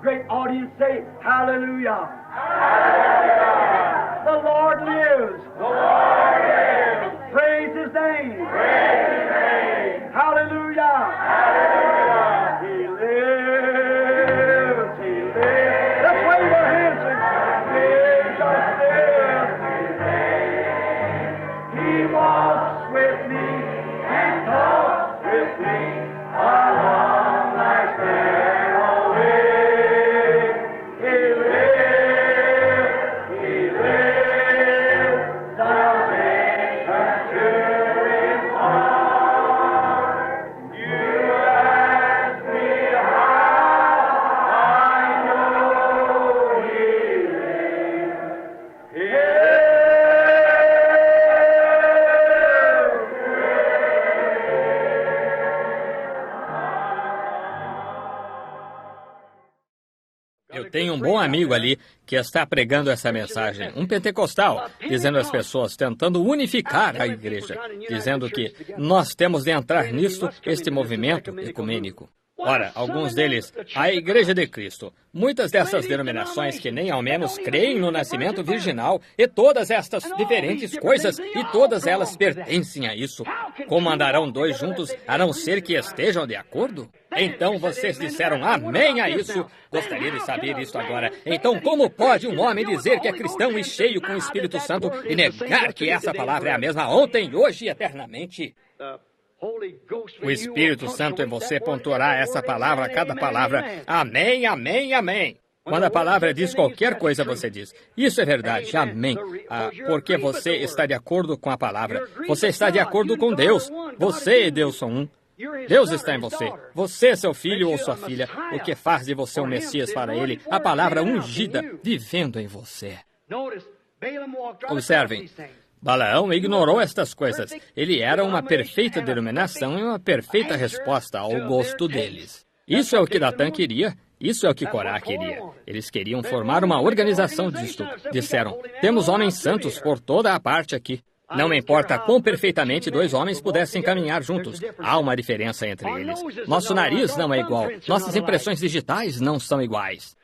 great audience say, Hallelujah. Hallelujah. The Lord lives. The Lord lives. Praise His name. Praise His name. Hallelujah. Hallelujah. He lives. He lives. Let's wave our hands and He walks with me and talks with me along life's narrow way. He lives, salvation to His heart. You ask me how I know He lives. He Eu tenho um bom amigo ali que está pregando essa mensagem, um pentecostal, dizendo às pessoas, tentando unificar a igreja, dizendo que nós temos de entrar nisto, este movimento ecumênico. Ora, alguns deles, a Igreja de Cristo, muitas dessas denominações que nem ao menos creem no nascimento virginal e todas estas diferentes coisas, e todas elas pertencem a isso. Como andarão dois juntos, a não ser que estejam de acordo? Então vocês disseram amém a isso. Gostaria de saber isso agora. Então como pode um homem dizer que é cristão e cheio com o Espírito Santo e negar que essa palavra é a mesma ontem, hoje e eternamente? O Espírito Santo em você pontuará essa palavra, cada palavra. Amém, amém, amém. Quando a palavra diz qualquer coisa, você diz, isso é verdade, amém. Porque você está de acordo com a palavra. Você está de acordo com Deus. Você e Deus são um. Deus está em você. Você é seu filho ou sua filha, o que faz de você um Messias para Ele, a palavra ungida, vivendo em você. Observem. Balaão ignorou estas coisas. Ele era uma perfeita denominação e uma perfeita resposta ao gosto deles. Isso é o que Datã queria. Isso é o que Corá queria. Eles queriam formar uma organização disto. Disseram, temos homens santos por toda a parte aqui. Não importa quão perfeitamente dois homens pudessem caminhar juntos. Há uma diferença entre eles. Nosso nariz não é igual. Nossas impressões digitais não são iguais.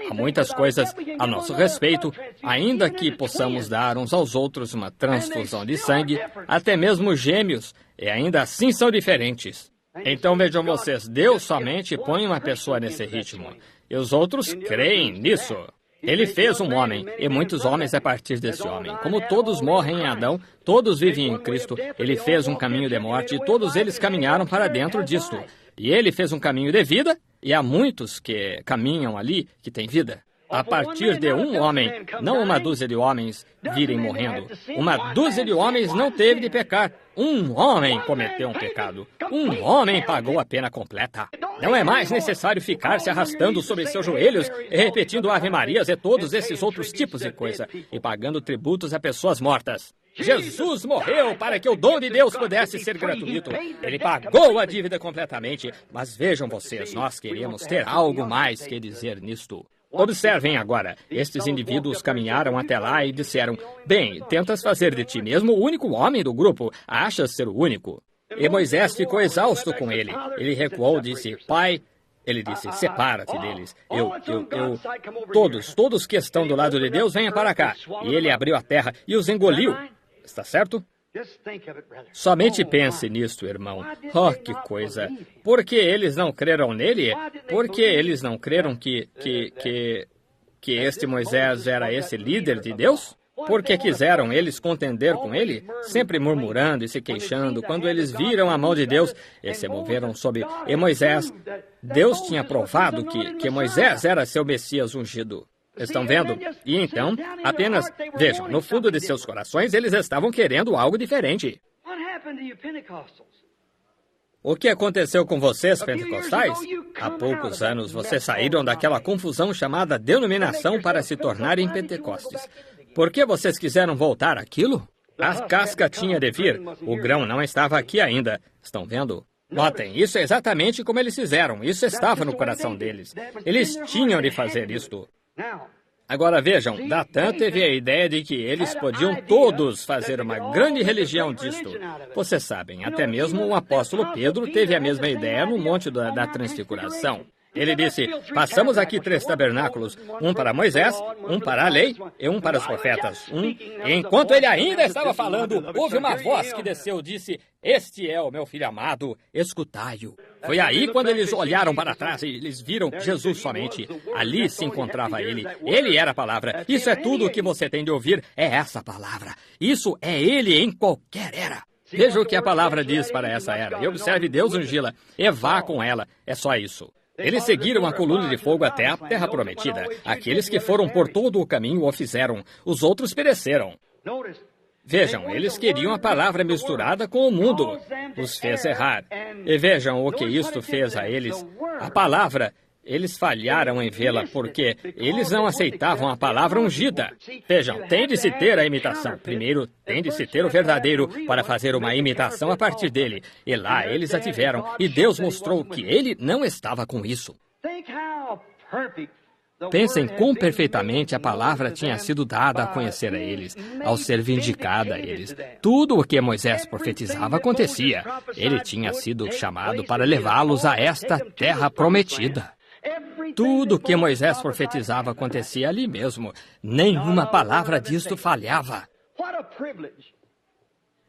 Há muitas coisas a nosso respeito, ainda que possamos dar uns aos outros uma transfusão de sangue, até mesmo gêmeos, e ainda assim são diferentes. Então vejam vocês, Deus somente põe uma pessoa nesse ritmo, e os outros creem nisso. Ele fez um homem, e muitos homens a partir desse homem. Como todos morrem em Adão, todos vivem em Cristo. Ele fez um caminho de morte, e todos eles caminharam para dentro disto. E ele fez um caminho de vida, e há muitos que caminham ali que têm vida. A partir de um homem, não uma dúzia de homens virem morrendo. Uma dúzia de homens não teve de pecar. Um homem cometeu um pecado. Um homem pagou a pena completa. Não é mais necessário ficar se arrastando sobre seus joelhos e repetindo Ave Marias e todos esses outros tipos de coisa, e pagando tributos a pessoas mortas. Jesus morreu para que o dom de Deus pudesse ser gratuito. Ele pagou a dívida completamente. Mas vejam vocês, nós queremos ter algo mais que dizer nisto. Observem agora, estes indivíduos caminharam até lá e disseram, bem, tentas fazer de ti mesmo o único homem do grupo, achas ser o único. E Moisés ficou exausto com ele. Ele recuou e disse, pai, ele disse, separa-te deles. Todos que estão do lado de Deus, venham para cá. E ele abriu a terra e os engoliu. Está certo? Somente pense nisto, irmão. Oh, que coisa! Por que eles não creram nele? Por que eles não creram que este Moisés era esse líder de Deus? Porque quiseram eles contender com ele, sempre murmurando e se queixando, quando eles viram a mão de Deus e se moveram sobre Moisés. Deus tinha provado que Moisés era seu Messias ungido. Estão vendo? E então, apenas, vejam, no fundo de seus corações, eles estavam querendo algo diferente. O que aconteceu com vocês, pentecostais? Há poucos anos, vocês saíram daquela confusão chamada denominação para se tornarem pentecostes. Por que vocês quiseram voltar àquilo? A casca tinha de vir. O grão não estava aqui ainda. Estão vendo? Notem, isso é exatamente como eles fizeram. Isso estava no coração deles. Eles tinham de fazer isto. Agora vejam, Datã teve a ideia de que eles podiam todos fazer uma grande religião disto. Vocês sabem, até mesmo o apóstolo Pedro teve a mesma ideia no Monte da Transfiguração. Ele disse, passamos aqui 3 tabernáculos, um para Moisés, um para a lei e um para os profetas. E enquanto ele ainda estava falando, houve uma voz que desceu e disse, este é o meu filho amado, escutai-o. Foi aí quando eles olharam para trás e eles viram Jesus somente. Ali se encontrava ele. Ele era a palavra. Isso é tudo o que você tem de ouvir, é essa palavra. Isso é ele em qualquer era. Veja o que a palavra diz para essa era. E observe Deus ungí-la e vá com ela. É só isso. Eles seguiram a coluna de fogo até a terra prometida. Aqueles que foram por todo o caminho o fizeram. Os outros pereceram. Vejam, eles queriam a palavra misturada com o mundo. Os fez errar. E vejam o que isto fez a eles. A palavra, eles falharam em vê-la porque eles não aceitavam a palavra ungida. Vejam, tem de se ter a imitação. Primeiro, tem de se ter o verdadeiro para fazer uma imitação a partir dele. E lá eles a tiveram. E Deus mostrou que ele não estava com isso. Pensem quão perfeitamente a palavra tinha sido dada a conhecer a eles, ao ser vindicada a eles. Tudo o que Moisés profetizava acontecia. Ele tinha sido chamado para levá-los a esta terra prometida. Tudo o que Moisés profetizava acontecia ali mesmo. Nenhuma palavra disto falhava.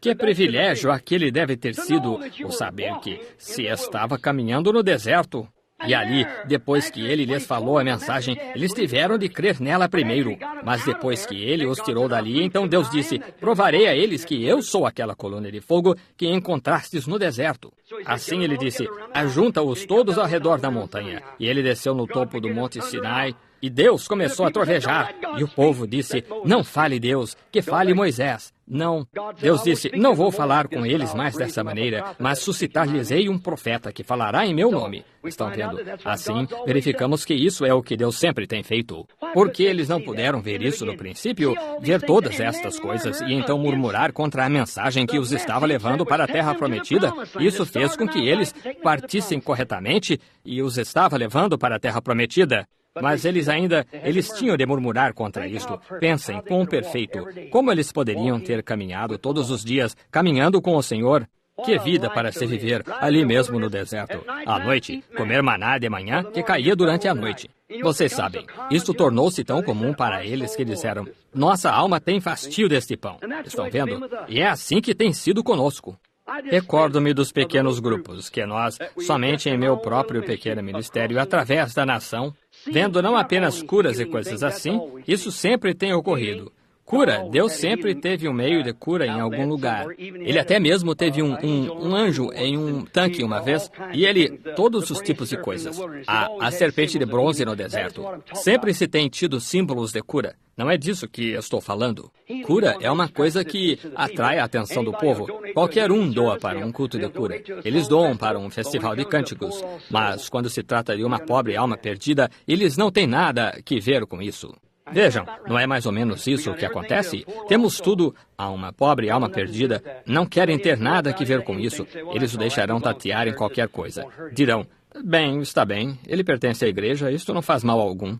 Que privilégio aquele deve ter sido o saber que se estava caminhando no deserto. E ali, depois que ele lhes falou a mensagem, eles tiveram de crer nela primeiro. Mas depois que ele os tirou dali, então Deus disse, provarei a eles que eu sou aquela coluna de fogo que encontrastes no deserto. Assim ele disse, ajunta-os todos ao redor da montanha. E ele desceu no topo do monte Sinai, e Deus começou a trovejar. E o povo disse, não fale Deus, que fale Moisés. Não. Deus disse, não vou falar com eles mais dessa maneira, mas suscitar-lhes-ei um profeta que falará em meu nome. Estão vendo? Assim, verificamos que isso é o que Deus sempre tem feito. Porque eles não puderam ver isso no princípio, ver todas estas coisas e então murmurar contra a mensagem que os estava levando para a terra prometida? Isso fez com que eles partissem corretamente e os estava levando para a terra prometida. Mas eles tinham de murmurar contra isto. Pensem, quão perfeito. Como eles poderiam ter caminhado todos os dias, caminhando com o Senhor? Que vida para se viver ali mesmo no deserto. À noite, comer maná de manhã que caía durante a noite. Vocês sabem, isto tornou-se tão comum para eles que disseram, nossa alma tem fastio deste pão. Estão vendo? E é assim que tem sido conosco. Recordo-me dos pequenos grupos que nós, somente em meu próprio pequeno ministério, através da nação, vendo não apenas curas e coisas assim, isso sempre tem ocorrido. Cura, Deus sempre teve um meio de cura em algum lugar. Ele até mesmo teve um anjo em um tanque uma vez, e todos os tipos de coisas. A serpente de bronze no deserto. Sempre se tem tido símbolos de cura. Não é disso que eu estou falando. Cura é uma coisa que atrai a atenção do povo. Qualquer um doa para um culto de cura. Eles doam para um festival de cânticos. Mas quando se trata de uma pobre alma perdida, eles não têm nada que ver com isso. Vejam, não é mais ou menos isso o que acontece? Temos tudo a uma pobre alma perdida. Não querem ter nada que ver com isso. Eles o deixarão tatear em qualquer coisa. Dirão, bem, está bem, ele pertence à igreja, isto não faz mal algum.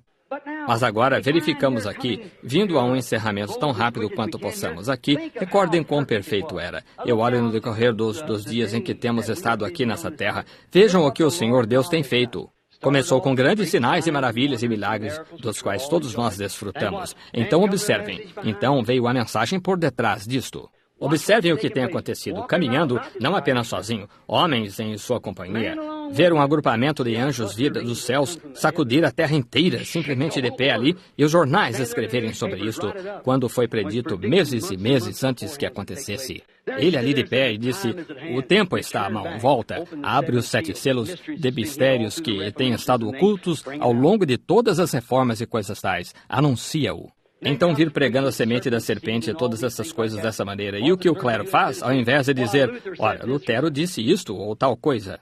Mas agora verificamos aqui, vindo a um encerramento tão rápido quanto possamos aqui, recordem quão perfeito era. Eu olho no decorrer dos dias em que temos estado aqui nessa terra. Vejam o que o Senhor Deus tem feito. Começou com grandes sinais e maravilhas e milagres, dos quais todos nós desfrutamos. Então observem. Então veio a mensagem por detrás disto. Observem o que tem acontecido, caminhando, não apenas sozinho, homens em sua companhia. Ver um agrupamento de anjos vir dos céus sacudir a terra inteira, simplesmente de pé ali, e os jornais escreverem sobre isto, quando foi predito meses e meses antes que acontecesse. Ele ali de pé e disse, o tempo está à mão, volta, abre os 7 selos de mistérios que têm estado ocultos ao longo de todas as reformas e coisas tais, anuncia-o. Então vir pregando a semente da serpente e todas essas coisas dessa maneira. E o que o clero faz, ao invés de dizer, olha, Lutero disse isto ou tal coisa.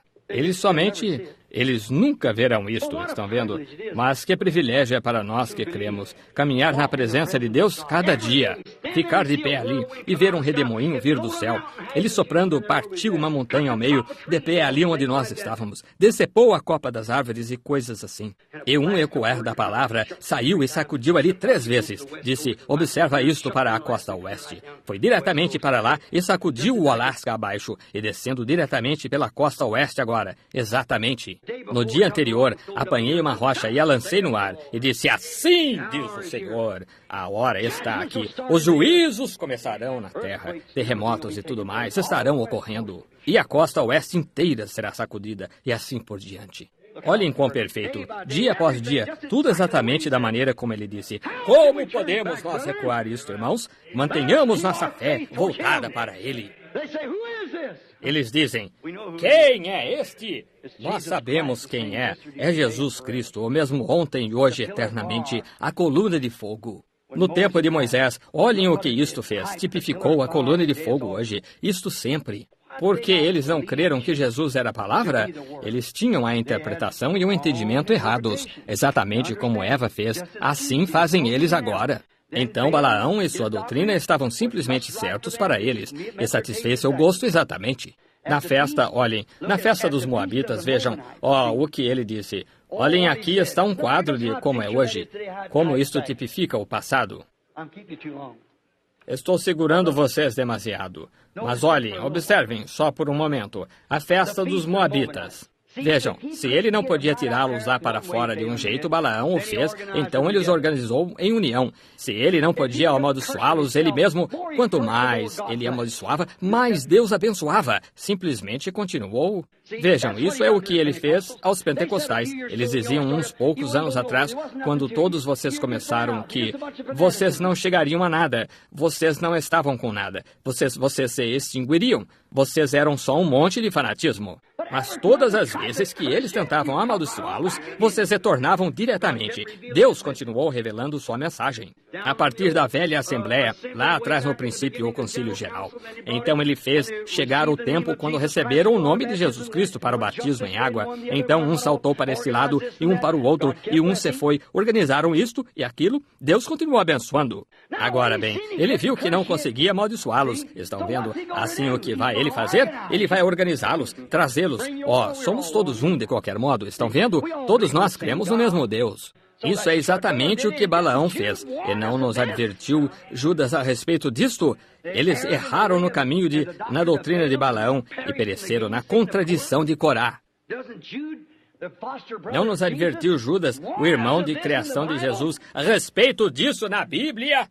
Eles nunca verão isto, estão vendo? Mas que privilégio é para nós que cremos caminhar na presença de Deus cada dia, ficar de pé ali e ver um redemoinho vir do céu. Ele soprando partiu uma montanha ao meio, de pé ali onde nós estávamos, decepou a copa das árvores e coisas assim. E um ecoar da palavra saiu e sacudiu ali 3 vezes. Disse, observa isto para a costa oeste. Foi diretamente para lá e sacudiu o Alasca abaixo, e descendo diretamente pela costa oeste agora. Exatamente. No dia anterior, apanhei uma rocha e a lancei no ar e disse, assim diz o Senhor, a hora está aqui. Os juízos começarão na terra, terremotos e tudo mais estarão ocorrendo. E a costa oeste inteira será sacudida e assim por diante. Olhem quão perfeito, dia após dia, tudo exatamente da maneira como ele disse. Como podemos nós recuar isto, irmãos? Mantenhamos nossa fé voltada para ele. Eles dizem, quem é este? Nós sabemos quem é. É Jesus Cristo, o mesmo ontem e hoje eternamente, a coluna de fogo. No tempo de Moisés, olhem o que isto fez. Tipificou a coluna de fogo hoje. Isto sempre. Porque eles não creram que Jesus era a palavra? Eles tinham a interpretação e o entendimento errados. Exatamente como Eva fez, assim fazem eles agora. Então Balaão e sua doutrina estavam simplesmente certos para eles, e satisfez seu gosto exatamente. Na festa, olhem, na festa dos Moabitas, vejam, o que ele disse. Olhem, aqui está um quadro de como é hoje, como isto tipifica o passado. Estou segurando vocês demasiado. Mas olhem, observem, só por um momento, a festa dos Moabitas. Vejam, se ele não podia tirá-los lá para fora de um jeito, Balaão o fez, então ele os organizou em união. Se ele não podia amaldiçoá-los ele mesmo, quanto mais ele amaldiçoava, mais Deus abençoava. Simplesmente continuou. Vejam, isso é o que ele fez aos pentecostais. Eles diziam uns poucos anos atrás, quando todos vocês começaram, que vocês não chegariam a nada, vocês não estavam com nada, vocês se extinguiriam, vocês eram só um monte de fanatismo. Mas todas as vezes que eles tentavam amaldiçoá-los, vocês retornavam diretamente. Deus continuou revelando sua mensagem. A partir da velha Assembleia, lá atrás no princípio, o Concílio Geral. Então ele fez chegar o tempo quando receberam o nome de Jesus Cristo para o batismo em água. Então um saltou para este lado e um para o outro, e um se foi. Organizaram isto e aquilo. Deus continuou abençoando. Agora bem, ele viu que não conseguia amaldiçoá-los. Estão vendo? Assim o que vai ele fazer? Ele vai organizá-los, trazê-los. Somos todos um de qualquer modo. Estão vendo? Todos nós cremos no mesmo Deus. Isso é exatamente o que Balaão fez. E não nos advertiu Judas a respeito disto? Eles erraram no caminho na doutrina de Balaão e pereceram na contradição de Corá. Não nos advertiu Judas, o irmão de criação de Jesus, a respeito disso na Bíblia?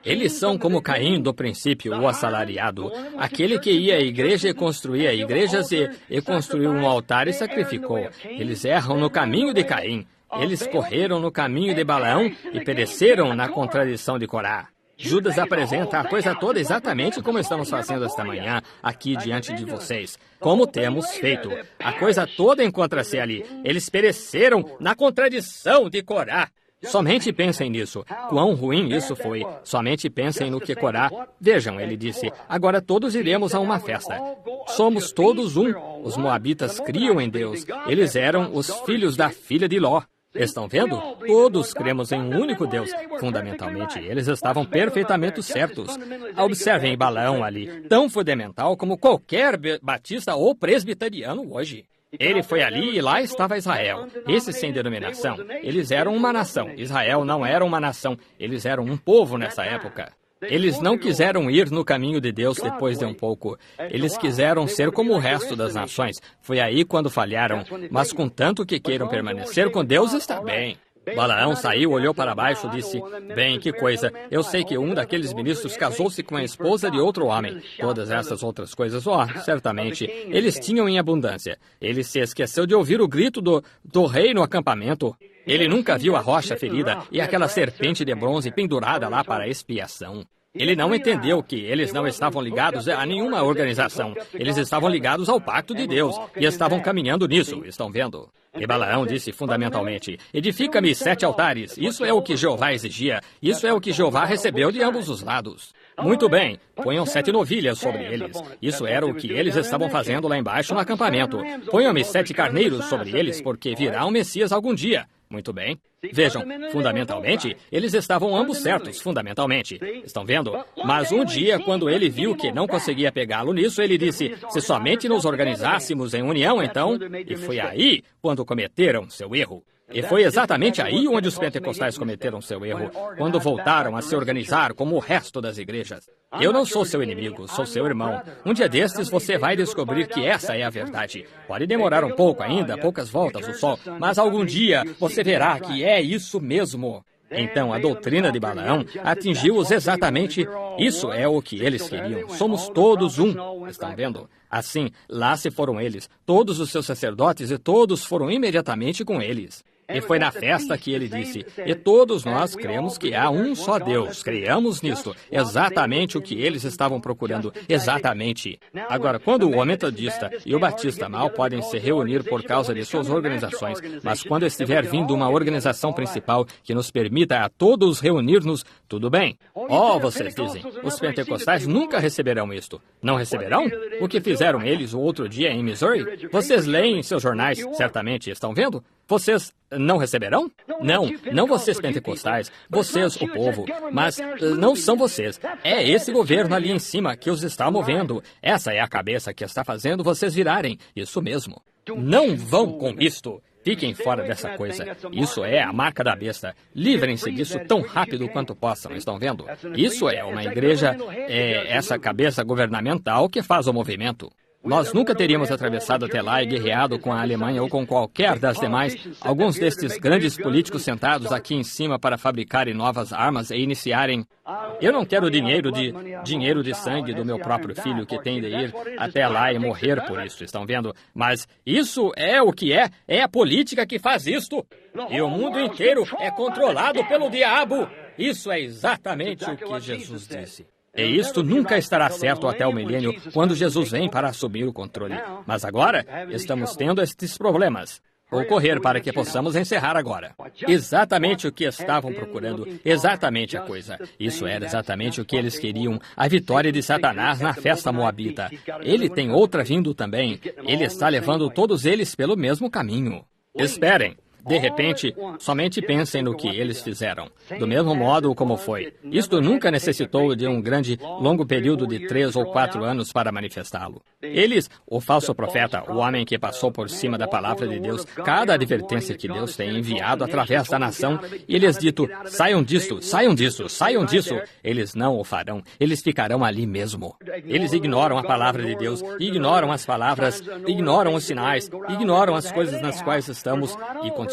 Eles são como Caim do princípio, o assalariado, aquele que ia à igreja e construía igrejas e construiu um altar e sacrificou. Eles erram no caminho de Caim. Eles correram no caminho de Balaão e pereceram na contradição de Corá. Judas apresenta a coisa toda exatamente como estamos fazendo esta manhã, aqui diante de vocês. Como temos feito. A coisa toda encontra-se ali. Eles pereceram na contradição de Corá. Somente pensem nisso. Quão ruim isso foi. Somente pensem no que Corá... Vejam, ele disse, agora todos iremos a uma festa. Somos todos um. Os moabitas criam em Deus. Eles eram os filhos da filha de Ló. Estão vendo? Todos cremos em um único Deus. Fundamentalmente, eles estavam perfeitamente certos. Observem Balaão ali, tão fundamental como qualquer batista ou presbiteriano hoje. Ele foi ali e lá estava Israel. Esses sem denominação. Eles eram uma nação. Israel não era uma nação. Eles eram um povo nessa época. Eles não quiseram ir no caminho de Deus depois de um pouco. Eles quiseram ser como o resto das nações. Foi aí quando falharam. Mas contanto que queiram permanecer com Deus, está bem. Balaão saiu, olhou para baixo e disse, bem, que coisa, eu sei que um daqueles ministros casou-se com a esposa de outro homem. Todas essas outras coisas, certamente, eles tinham em abundância. Ele se esqueceu de ouvir o grito do rei no acampamento. Ele nunca viu a rocha ferida e aquela serpente de bronze pendurada lá para expiação. Ele não entendeu que eles não estavam ligados a nenhuma organização. Eles estavam ligados ao pacto de Deus e estavam caminhando nisso, estão vendo? E Balaão disse fundamentalmente, edifica-me 7 altares. Isso é o que Jeová exigia. Isso é o que Jeová recebeu de ambos os lados. Muito bem, ponham 7 novilhas sobre eles. Isso era o que eles estavam fazendo lá embaixo no acampamento. Ponham-me 7 carneiros sobre eles, porque virá um Messias algum dia. Muito bem. Vejam, fundamentalmente, eles estavam ambos certos, fundamentalmente. Estão vendo? Mas um dia, quando ele viu que não conseguia pegá-lo nisso, ele disse, se somente nos organizássemos em união, então... E foi aí quando cometeram seu erro. E foi exatamente aí onde os pentecostais cometeram seu erro, quando voltaram a se organizar como o resto das igrejas. Eu não sou seu inimigo, sou seu irmão. Um dia destes você vai descobrir que essa é a verdade. Pode demorar um pouco ainda, poucas voltas o sol, mas algum dia você verá que é isso mesmo. Então, a doutrina de Balaão atingiu-os exatamente. Isso é o que eles queriam. Somos todos um. Estão vendo? Assim, lá se foram eles, todos os seus sacerdotes, e todos foram imediatamente com eles. E foi na festa que ele disse, e todos nós cremos que há um só Deus, creiamos nisto. Exatamente o que eles estavam procurando, exatamente. Agora, quando o metodista e o batista mal podem se reunir por causa de suas organizações, mas quando estiver vindo uma organização principal que nos permita a todos reunir-nos, tudo bem. Oh, vocês dizem, os pentecostais nunca receberão isto. Não receberão? O que fizeram eles o outro dia em Missouri? Vocês leem em seus jornais, certamente estão vendo? Vocês não receberão? Não vocês pentecostais, vocês o povo, mas não são vocês. É esse governo ali em cima que os está movendo. Essa é a cabeça que está fazendo vocês virarem. Isso mesmo. Não vão com isto. Fiquem fora dessa coisa. Isso é a marca da besta. Livrem-se disso tão rápido quanto possam. Estão vendo? Isso é uma igreja, é essa cabeça governamental que faz o movimento. Nós nunca teríamos atravessado até lá e guerreado com a Alemanha ou com qualquer das demais, alguns destes grandes políticos sentados aqui em cima para fabricarem novas armas e iniciarem. Eu não quero dinheiro de sangue do meu próprio filho que tem de ir até lá e morrer por isso, estão vendo? Mas isso é o que é a política que faz isto. E o mundo inteiro é controlado pelo diabo. Isso é exatamente o que Jesus disse. E isto nunca estará certo até o milênio, quando Jesus vem para assumir o controle. Mas agora, estamos tendo estes problemas. Vou correr para que possamos encerrar agora. Exatamente o que estavam procurando, exatamente a coisa. Isso era exatamente o que eles queriam, a vitória de Satanás na festa moabita. Ele tem outra vindo também. Ele está levando todos eles pelo mesmo caminho. Esperem. De repente, somente pensem no que eles fizeram, do mesmo modo como foi. Isto nunca necessitou de um grande, longo período de 3 ou 4 anos para manifestá-lo. Eles, o falso profeta, o homem que passou por cima da palavra de Deus, cada advertência que Deus tem enviado através da nação, e lhes dito, saiam disto, saiam disso, saiam disso. Eles não o farão, eles ficarão ali mesmo. Eles ignoram a palavra de Deus, ignoram as palavras, ignoram os sinais, ignoram as coisas nas quais estamos e continuam.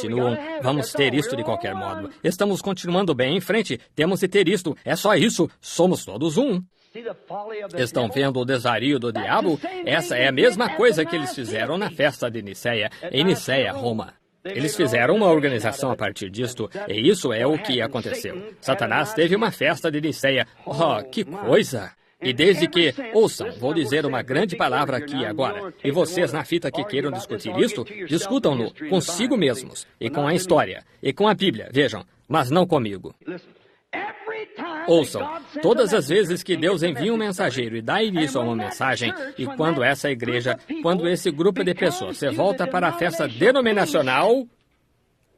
Vamos ter isto de qualquer modo. Estamos continuando bem em frente. Temos de ter isto. É só isso. Somos todos um. Estão vendo o desvario do diabo? Essa é a mesma coisa que eles fizeram na festa de Niceia, em Niceia, Roma. Eles fizeram uma organização a partir disto, e isso é o que aconteceu. Satanás teve uma festa de Niceia. Oh, que coisa! E desde que, ouçam, vou dizer uma grande palavra aqui agora, e vocês na fita que queiram discutir isto, discutam-no consigo mesmos, e com a história, e com a Bíblia, vejam, mas não comigo. Ouçam, todas as vezes que Deus envia um mensageiro e dá início a uma mensagem, e quando essa igreja, quando esse grupo de pessoas se volta para a festa denominacional,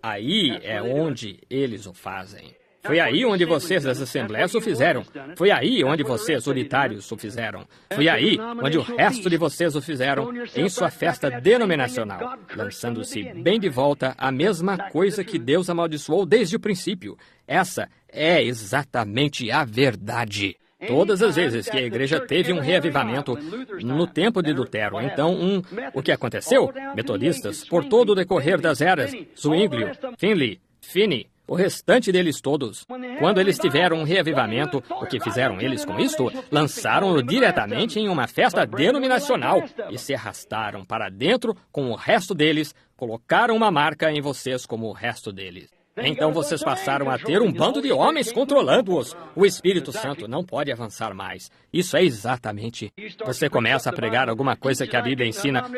aí é onde eles o fazem. Foi aí onde vocês das assembleias o fizeram. Foi aí onde vocês, unitários, o fizeram. Foi aí onde o resto de vocês o fizeram em sua festa denominacional, lançando-se bem de volta a mesma coisa que Deus amaldiçoou desde o princípio. Essa é exatamente a verdade. Todas as vezes que a igreja teve um reavivamento no tempo de Lutero, então o que aconteceu? Metodistas, por todo o decorrer das eras, Zwinglio, Finley, Finney, o restante deles todos. Quando eles tiveram um reavivamento, o que fizeram eles com isto? Lançaram-no diretamente em uma festa denominacional e se arrastaram para dentro com o resto deles, colocaram uma marca em vocês como o resto deles. Então vocês passaram a ter um bando de homens controlando-os. O Espírito Santo não pode avançar mais. Isso é exatamente. Você começa a pregar alguma coisa que a Bíblia ensina,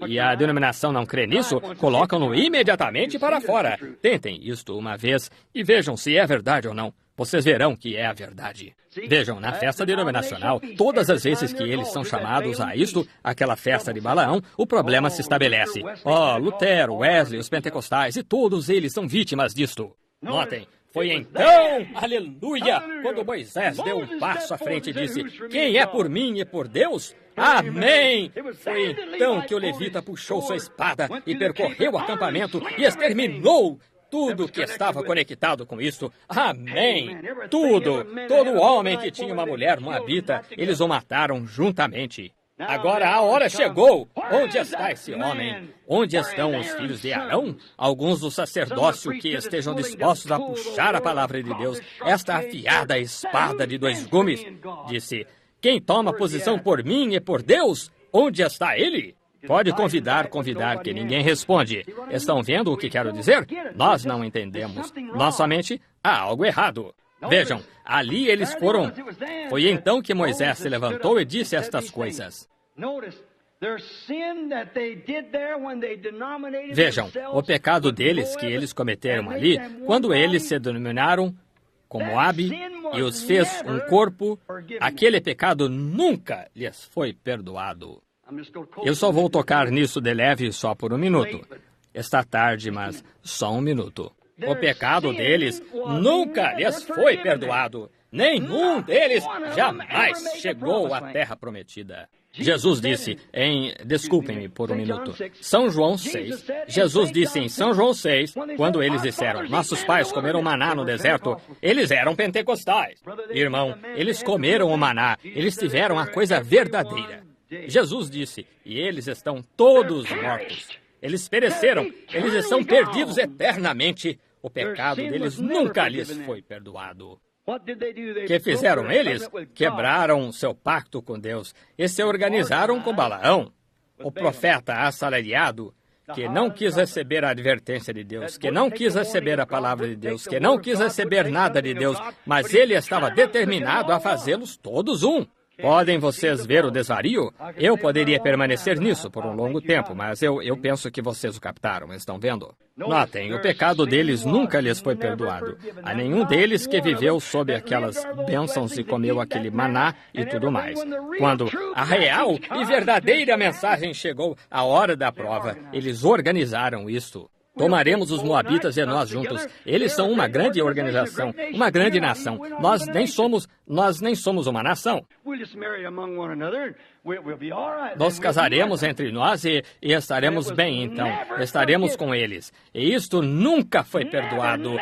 e a denominação não crê nisso, colocam-no imediatamente para fora. Tentem isto uma vez e vejam se é verdade ou não. Vocês verão que é a verdade. Vejam, na festa denominacional, todas as vezes que eles são chamados a isto, aquela festa de Balaão, o problema se estabelece. Oh, Lutero, Wesley, os pentecostais e todos eles são vítimas disto. Notem, Foi então, aleluia, quando Moisés deu um passo à frente e disse: quem é por mim e por Deus? Amém! Foi então que o levita puxou sua espada e percorreu o acampamento e exterminou tudo que estava conectado com isso. Amém! Tudo! Todo homem que tinha uma mulher moabita, eles o mataram juntamente. Agora a hora chegou. Onde está esse homem? Onde estão os filhos de Arão? Alguns do sacerdócio que estejam dispostos a puxar a palavra de Deus, esta afiada espada de 2 gumes. Disse: quem toma posição por mim e por Deus, onde está ele? Pode convidar, que ninguém responde. Estão vendo o que quero dizer? Nós não entendemos. Nossa mente, há algo errado. Vejam, ali eles foram. Foi então que Moisés se levantou e disse estas coisas. Vejam, o pecado deles que eles cometeram ali, quando eles se denominaram como Moabe e os fez um corpo, aquele pecado nunca lhes foi perdoado. Eu só vou tocar nisso de leve só por 1 minuto. Está tarde, mas só 1 minuto. O pecado deles nunca lhes foi perdoado. Nenhum deles jamais chegou à terra prometida. Jesus disse desculpem-me por 1 minuto, São João 6, Jesus disse em São João 6, quando eles disseram: nossos pais comeram maná no deserto, eles eram pentecostais. Irmão, eles comeram o maná, eles tiveram a coisa verdadeira. Jesus disse: e eles estão todos mortos. Eles pereceram, eles estão perdidos eternamente. O pecado deles nunca lhes foi perdoado. O que fizeram eles? Quebraram seu pacto com Deus e se organizaram com Balaão, o profeta assalariado, que não quis receber a advertência de Deus, que não quis receber a palavra de Deus, que não quis receber nada de Deus, mas ele estava determinado a fazê-los todos um. Podem vocês ver o desvario? Eu poderia permanecer nisso por um longo tempo, mas eu penso que vocês o captaram, estão vendo? Notem, o pecado deles nunca lhes foi perdoado. A nenhum deles que viveu sob aquelas bênçãos e comeu aquele maná e tudo mais. Quando a real e verdadeira mensagem chegou, a hora da prova, eles organizaram isso. Tomaremos os moabitas e nós juntos. Eles são uma grande organização, uma grande nação. Nós nem somos uma nação. Nós casaremos entre nós e estaremos bem, então. Estaremos com eles. E isto nunca foi perdoado.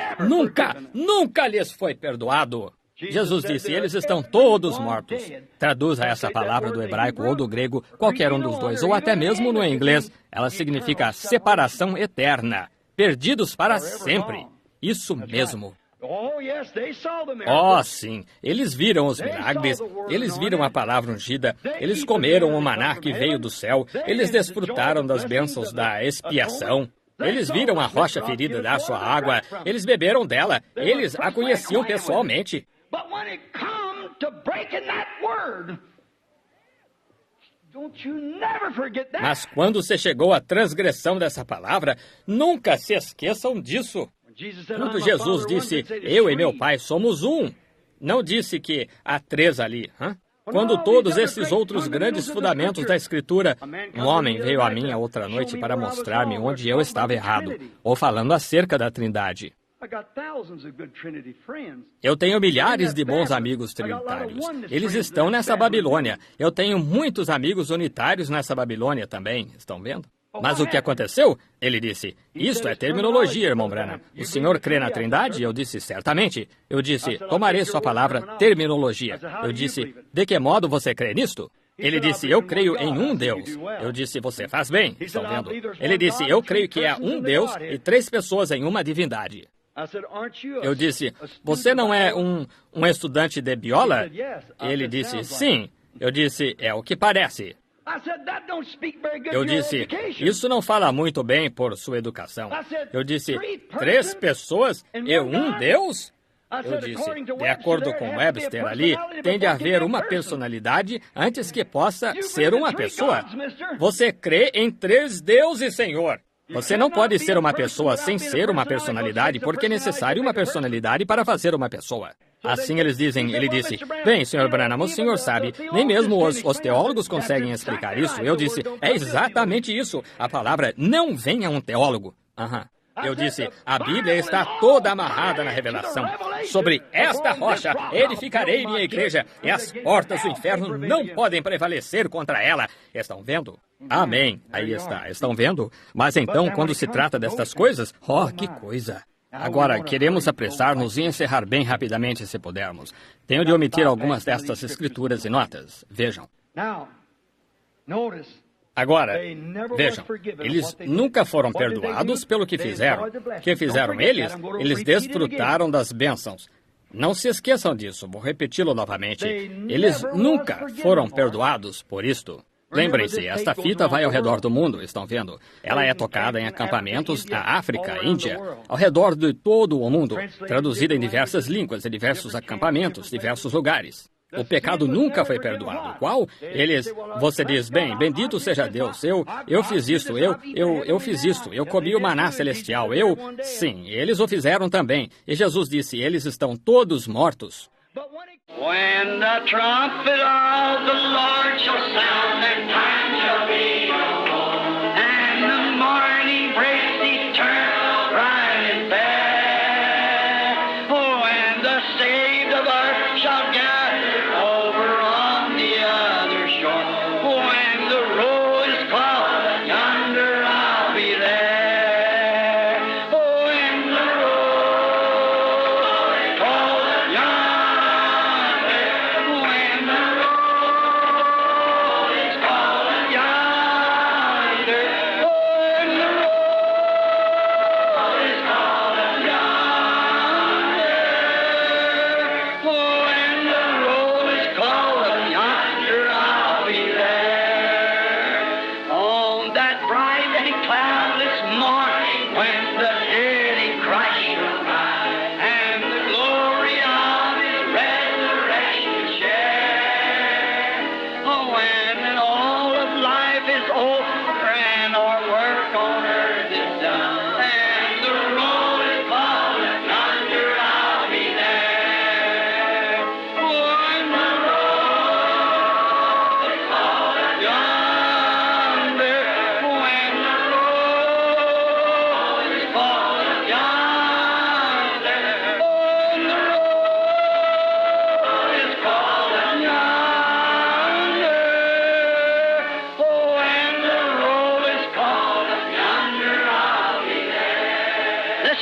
Nunca lhes foi perdoado. Jesus disse: eles estão todos mortos. Traduza essa palavra do hebraico ou do grego, qualquer um dos dois, ou até mesmo no inglês. Ela significa separação eterna, perdidos para sempre. Isso mesmo. Oh, sim, eles viram os milagres, eles viram a palavra ungida, eles comeram o maná que veio do céu, eles desfrutaram das bênçãos da expiação. Eles viram a rocha ferida dar sua água, eles beberam dela, eles a conheciam pessoalmente. Mas quando você chegou à transgressão dessa palavra, nunca se esqueçam disso. Quando Jesus disse: eu e meu Pai somos um, não disse que há 3 ali. Quando todos esses outros grandes fundamentos da Escritura, um homem veio a mim a outra noite para mostrar-me onde eu estava errado, ou falando acerca da Trindade. Eu tenho milhares de bons amigos trinitários. Eles estão nessa Babilônia. Eu tenho muitos amigos unitários nessa Babilônia também. Estão vendo? Mas o que aconteceu? Ele disse: isto é terminologia, irmão Branham. O senhor crê na Trindade? Eu disse: certamente. Eu disse: tomarei sua palavra, terminologia. Eu disse: de que modo você crê nisto? Ele disse: eu creio em um Deus. Eu disse: você faz bem. Estão vendo? Ele disse: eu creio que há um Deus e 3 pessoas em uma divindade. Eu disse: você não é um estudante de biola? Ele disse: sim. Eu disse: é o que parece. Eu disse: isso não fala muito bem por sua educação. Eu disse: 3 pessoas e um Deus? Eu disse: de acordo com Webster ali, tem de haver uma personalidade antes que possa ser uma pessoa. Você crê em 3 deuses, Senhor. Você não pode ser uma pessoa sem ser uma personalidade, porque é necessário uma personalidade para fazer uma pessoa. Assim eles dizem, ele disse: bem, Sr. Branham, o senhor sabe, nem mesmo os teólogos conseguem explicar isso. Eu disse: é exatamente isso. A palavra não vem a um teólogo. Eu disse, a Bíblia está toda amarrada na revelação. Sobre esta rocha edificarei minha igreja, e as portas do inferno não podem prevalecer contra ela. Estão vendo? Amém. Aí está. Estão vendo? Mas então, quando se trata destas coisas, oh, que coisa! Agora, queremos apressar-nos e encerrar bem rapidamente, se pudermos. Tenho de omitir algumas destas escrituras e notas. Vejam. Agora, vejam, eles nunca foram perdoados pelo que fizeram. O que fizeram eles? Eles desfrutaram das bênçãos. Não se esqueçam disso, vou repeti-lo novamente. Eles nunca foram perdoados por isto. Lembrem-se, esta fita vai ao redor do mundo, estão vendo? Ela é tocada em acampamentos na África, Índia, ao redor de todo o mundo, traduzida em diversas línguas, em diversos acampamentos, diversos lugares. O pecado nunca foi perdoado. Qual? Você diz, bem, bendito seja Deus, eu fiz isto, eu fiz isto, eu comi o maná celestial, Sim, eles o fizeram também. E Jesus disse, eles estão todos mortos. When the trumpet of the Lord shall sound, and time shall be no more, and the morning breaks eternal, bright and fair. Oh, and the saved of earth shall gather over on the other shore. When the roll is called, yonder I'll be there. Oh, when the roll is called, yonder.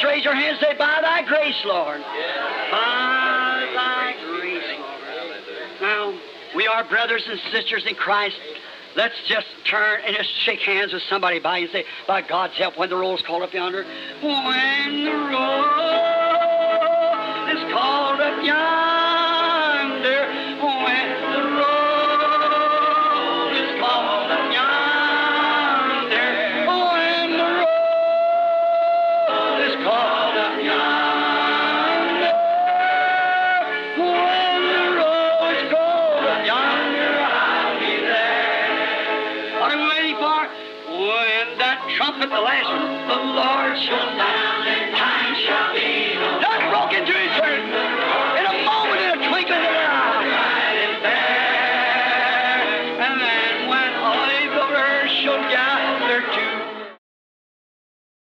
Raise your hands and say, by thy grace, Lord. By thy grace, Lord. Now, we are brothers and sisters in Christ. Let's just turn and just shake hands with somebody by you and say, by God's help, when the roll is called up yonder. When the roll is called up yonder. When the roll is called up yonder. When the roll is called up yonder. When the roll is called up yonder, I'll be there. What are we waiting for? When that trumpet, the last one, the Lord shall sound.